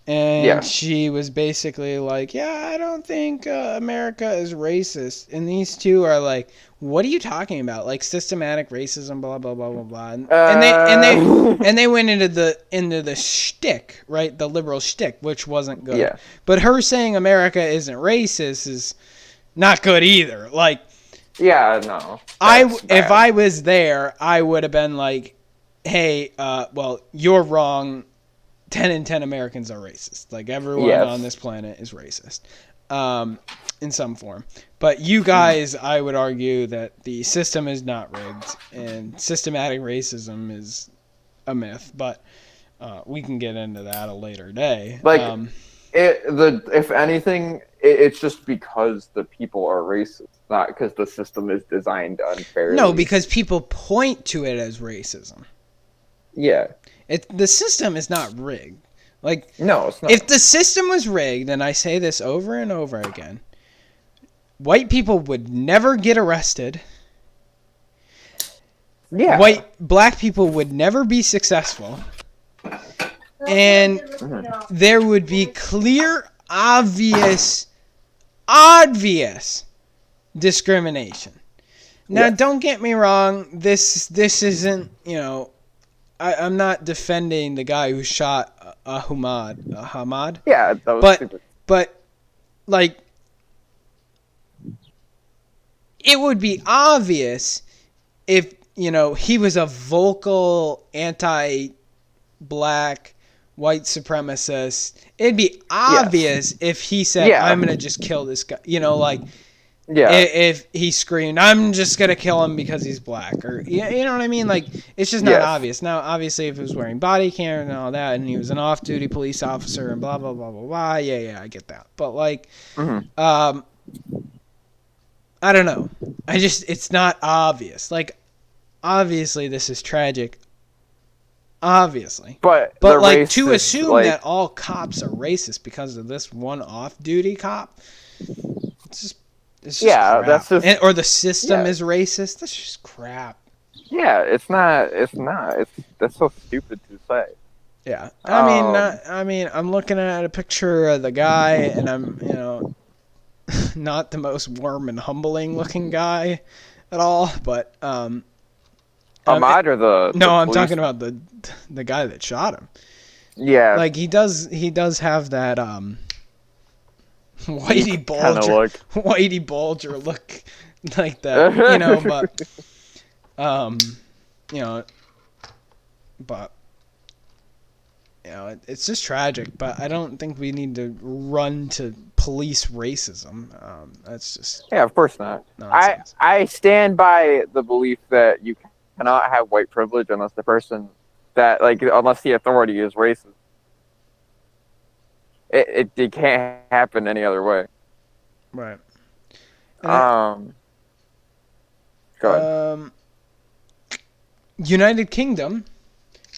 And she was basically like, yeah, I don't think America is racist. And these two are like, what are you talking about? Like systematic racism, blah blah blah blah blah. And they went into the shtick, right? The liberal shtick, which wasn't good. Yeah. But her saying America isn't racist is not good either. Like, yeah, no. If I was there, I would have been like, hey, well, you're wrong. 10 in 10 Americans are racist. Like, everyone on this planet is racist in some form. But you guys, I would argue that the system is not rigged and systematic racism is a myth. But We can get into that a later day. Like, if anything, it's just because the people are racist, not because the system is designed unfairly. No, because people point to it as racism. Yeah. The system is not rigged. Like, no, it's not. If the system was rigged, and I say this over and over again, white people would never get arrested. Yeah. Black people would never be successful. And there would be clear, obvious discrimination. Now, don't get me wrong. This isn't, I'm not defending the guy who shot Ahmad. Yeah, that was stupid. But, like, it would be obvious if, he was a vocal anti-black white supremacist. It'd be obvious if he said, I'm going to just kill this guy. If he screamed, I'm just going to kill him because he's black. Or, you know what I mean? Like, it's just not obvious. Now, obviously, if he was wearing body cam and all that, and he was an off-duty police officer and blah, blah, blah, blah, blah, yeah, I get that. But, like, I don't know. It's not obvious. Like, obviously, this is tragic. Obviously. But like, to assume that all cops are racist because of this one off-duty cop, it's just crap. That's just... or the system is racist. That's just crap. Yeah, it's not. That's so stupid to say. Yeah. I mean, I'm looking at a picture of the guy, and I'm, not the most warm and humbling looking guy at all, but Ahmad or the no, I'm police? talking about the guy that shot him. Yeah, like he does have that Whitey Bulger look like that, but it's just tragic. But I don't think we need to run to police racism. That's just of course not. Nonsense. I stand by the belief that you cannot have white privilege unless the authority is racist. It can't happen any other way. Right. Go ahead. United Kingdom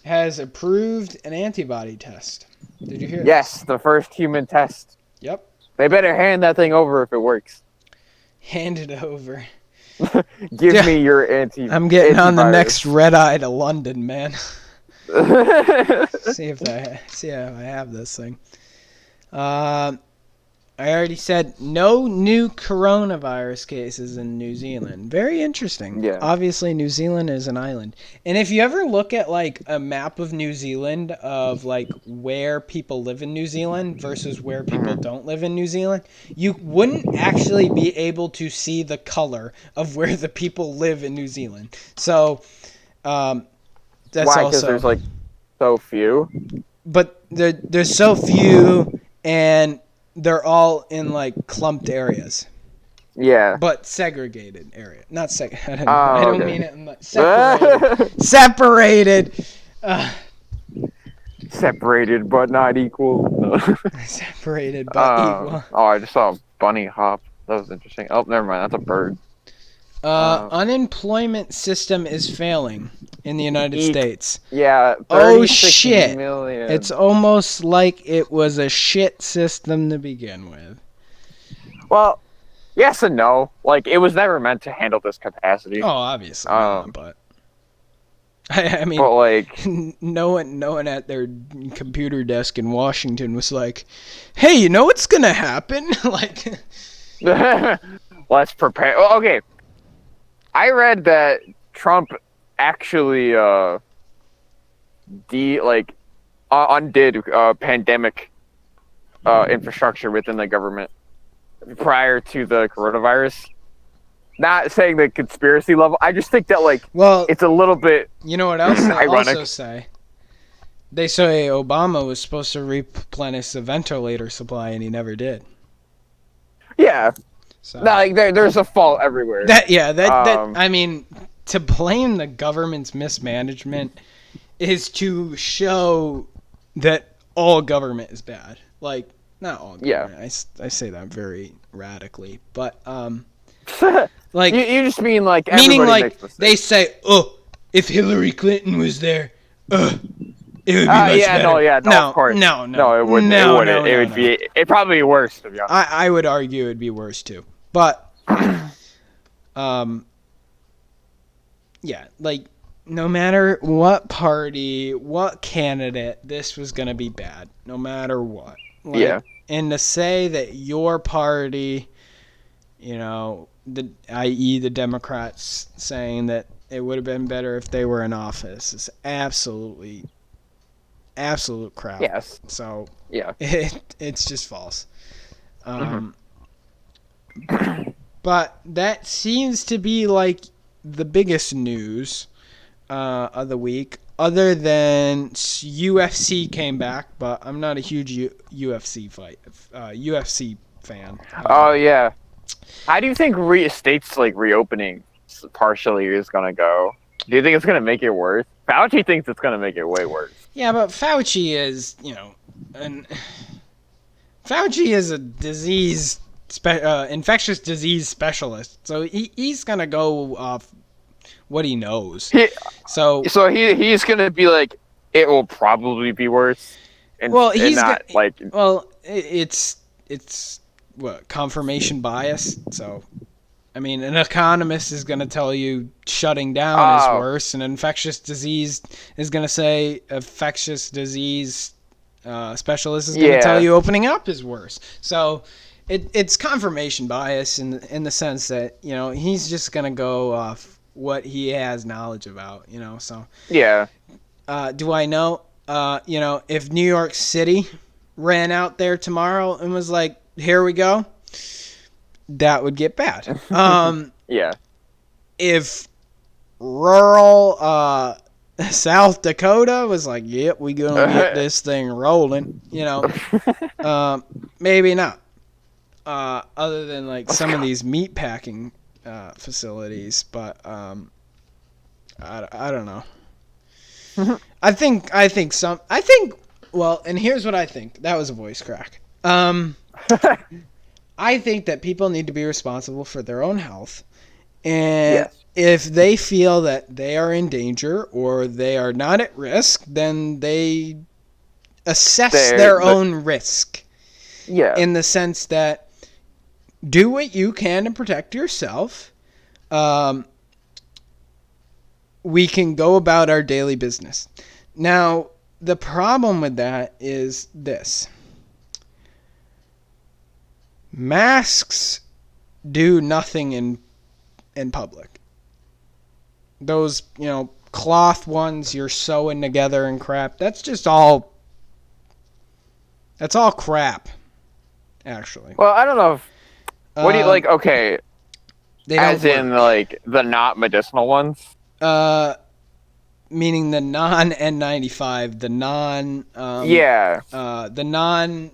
has approved an antibody test. Did you hear this? Yes, the first human test. Yep. They better hand that thing over if it works. Hand it over. Give me your I'm getting on the next red eye to London, man. See if I have this thing. I already said no new coronavirus cases in New Zealand. Very interesting. Yeah. Obviously, New Zealand is an island. And if you ever look at, like, a map of New Zealand of, like, where people live in New Zealand versus where people don't live in New Zealand, you wouldn't actually be able to see the color of where the people live in New Zealand. So, that's why? Because there's, like, so few? But there's so few, and they're all in, like, clumped areas. Yeah. But segregated area. Not segregated. I don't mean it in like separated. Separated but not equal. No. Separated but equal. Oh, I just saw a bunny hop. That was interesting. Oh, never mind. That's a bird. Unemployment system is failing in the United States. Yeah. Oh, shit. Million. It's almost like it was a shit system to begin with. Well, yes and no. Like, it was never meant to handle this capacity. Oh, obviously. But I mean, but like, no one at their computer desk in Washington was like, "Hey, you know what's gonna happen?" Like, let's prepare. Well, okay, I read that Trump actually undid pandemic infrastructure within the government prior to the coronavirus. Not saying the conspiracy level. I just think that, like, it's a little bit. You know what else they ironic. also say? They say Obama was supposed to replenish the ventilator supply, and he never did. Yeah. So, no, like, there's a fault everywhere. I mean, to blame the government's mismanagement is to show that all government is bad. Like, not all Yeah. government. I say that very radically, but you just mean like meaning everybody like makes mistakes. they say, oh, if Hillary Clinton was there, it would be much yeah, better. no, of course. No, it wouldn't. no, it wouldn't. no, It no, would no. be. It probably be worse, to be honest. I would argue it'd be worse too, but yeah, like no matter what party, what candidate, this was gonna be bad, no matter what. Like, Yeah. And to say that your party, you know, i.e. the Democrats saying that it would have been better if they were in office is absolute crap. Yes. So Yeah. it's just false. But that seems to be like the biggest news of the week, other than UFC came back. But I'm not a huge UFC fan. Oh yeah. How do you think states like reopening partially is gonna go? Do you think it's gonna make it worse? Fauci thinks it's gonna make it way worse. Yeah, but Fauci is, Fauci is a infectious disease specialist, so he's gonna go off what he knows. So he's gonna be like, it will probably be worse. And, well, he's not like. Well, it's what, confirmation bias. So, I mean, an economist is gonna tell you shutting down is worse, and infectious disease is gonna say infectious disease specialist is gonna tell you opening up is worse. So. It's confirmation bias in the sense that, he's just going to go off what he has knowledge about, so. Yeah. Do I know, if New York City ran out there tomorrow and was like, here we go, that would get bad. Yeah. If rural South Dakota was like, yep, we going to get this thing rolling, maybe not. Other than like some of these meat packing facilities, but I don't know. I think well, and here's what I think. That was a voice crack. I think that people need to be responsible for their own health, and if they feel that they are in danger or they are not at risk, then they assess their own risk. Yeah. In the sense that do what you can to protect yourself. We can go about our daily business. Now, the problem with that is this. Masks do nothing in public. Those, cloth ones you're sewing together and crap, that's all crap, actually. Well, I don't know if... What do you like? Okay, as in like the not medicinal ones. Meaning the non N95, the non the non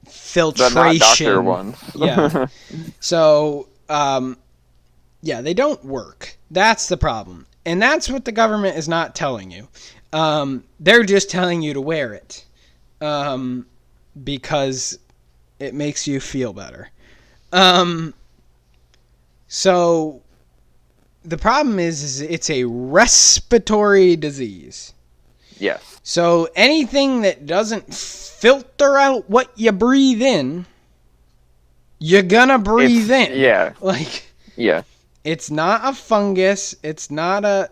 filtration, the not doctor ones. Yeah. So they don't work. That's the problem, and that's what the government is not telling you. They're just telling you to wear it, because it makes you feel better. So the problem is it's a respiratory disease. Yes. So anything that doesn't filter out what you breathe in, you're gonna breathe in. Yeah. Yeah. It's not a fungus. It's not a,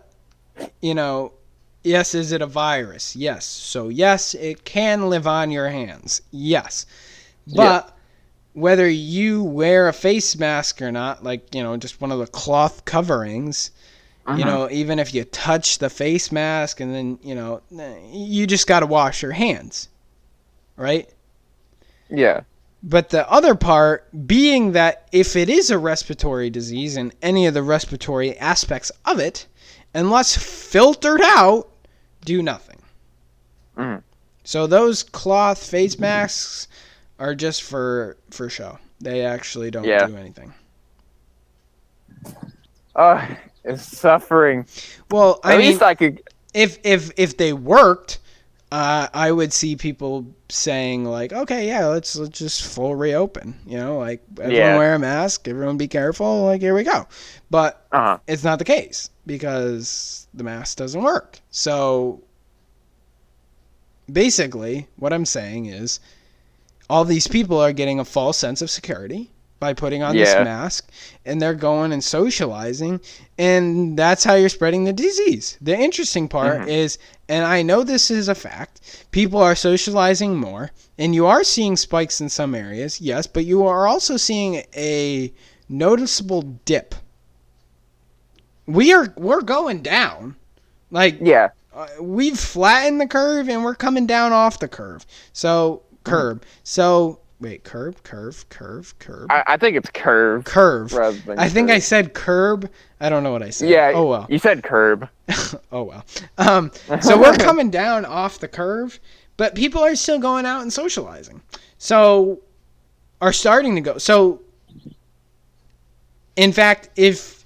yes, is it a virus? Yes. So yes, it can live on your hands. Yes. But whether you wear a face mask or not, like, just one of the cloth coverings, even if you touch the face mask and then, you just got to wash your hands, right? Yeah. But the other part being that if it is a respiratory disease and any of the respiratory aspects of it, unless filtered out, do nothing. So those cloth face masks are just for show. They actually don't do anything. It's suffering. Well, At least I could. If they worked, I would see people saying like, okay, yeah, let's just full reopen. Like everyone wear a mask, everyone be careful. Like here we go. But it's not the case because the mask doesn't work. So basically, what I'm saying is, all these people are getting a false sense of security by putting on this mask, and they're going and socializing, and that's how you're spreading the disease. The interesting part is, and I know this is a fact, people are socializing more, and you are seeing spikes in some areas, yes, but you are also seeing a noticeable dip. We're going down. Like, we've flattened the curve, and we're coming down off the curve. So, curb. So... Wait, curb. I think it's curve. Curve. Rather than I think curve. I said curb. I don't know what I said. Yeah. Oh well. You said curb. Oh well. So we're coming down off the curve, but people are still going out and socializing. So, are starting to go. So, in fact, if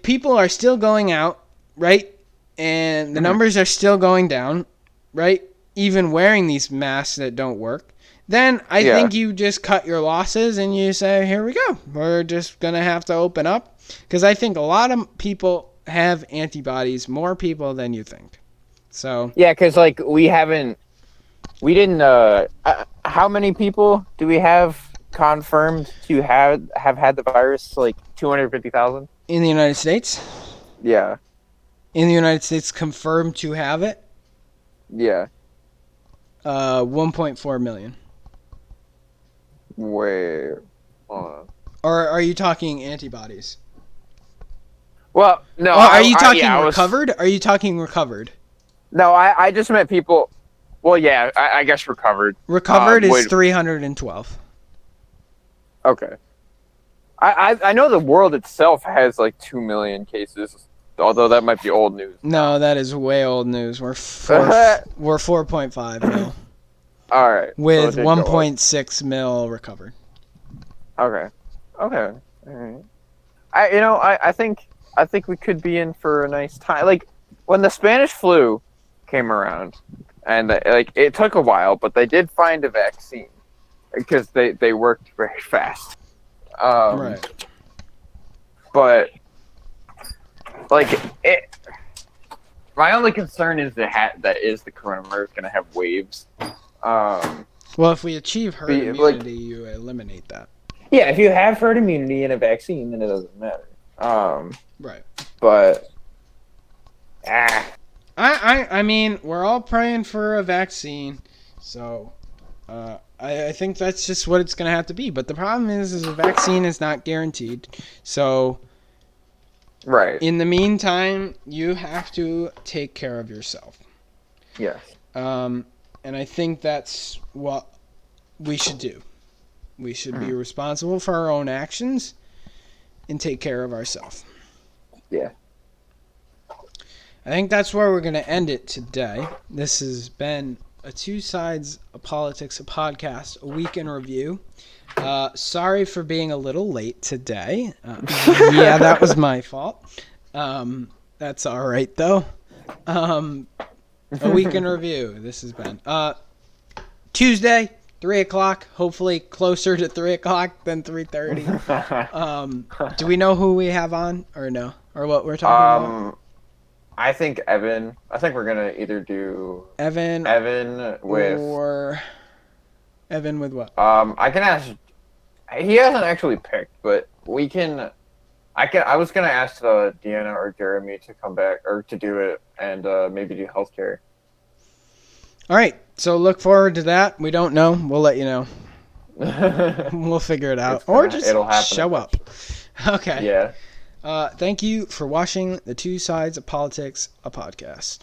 people are still going out, right, and the numbers are still going down, right, even wearing these masks that don't work, then I think you just cut your losses and you say, here we go. We're just going to have to open up. Because I think a lot of people have antibodies, more people than you think. So yeah, because like we didn't. How many people do we have confirmed to have had the virus? Like 250,000 in the United States? Yeah. In the United States, confirmed to have it? Yeah. 1.4 million. Where? Or are you talking antibodies? Well, no. Are you talking recovered? Are you talking recovered? No, I just meant people. Well, yeah, I guess recovered. Recovered is 312. Okay. I know the world itself has like 2 million cases, although that might be old news. No, that is way old news. We're 4.5 mil. All right. With 1.6 mil recovered. Okay. All right. I think we could be in for a nice time. Like when the Spanish flu came around, and like it took a while, but they did find a vaccine because they worked very fast. Right. But like it. My only concern is the coronavirus going to have waves. Well, if we achieve herd immunity, you eliminate that. Yeah, if you have herd immunity and a vaccine, then it doesn't matter. Right. But I mean, we're all praying for a vaccine, so I think that's just what it's going to have to be. But the problem is a vaccine is not guaranteed. So, right. In the meantime, you have to take care of yourself. Yes. And I think that's what we should do. We should be responsible for our own actions and take care of ourselves. Yeah. I think that's where we're going to end it today. This has been a Two Sides of Politics, a podcast, a week in review. Sorry for being a little late today. Yeah, that was my fault. That's all right, though. A week in review. This has been Tuesday, 3 o'clock. Hopefully closer to 3 o'clock than 3:30. Do we know who we have on or no? Or what we're talking about? I think Evan. I think we're gonna either do Evan with what? I can ask. He hasn't actually picked, but we can. I was gonna ask Deanna or Jeremy to come back or to do it and maybe do healthcare. All right, so look forward to that. We don't know. We'll let you know. We'll figure it out, or just show up. Okay. Yeah. Thank you for watching the Two Sides of Politics, a podcast.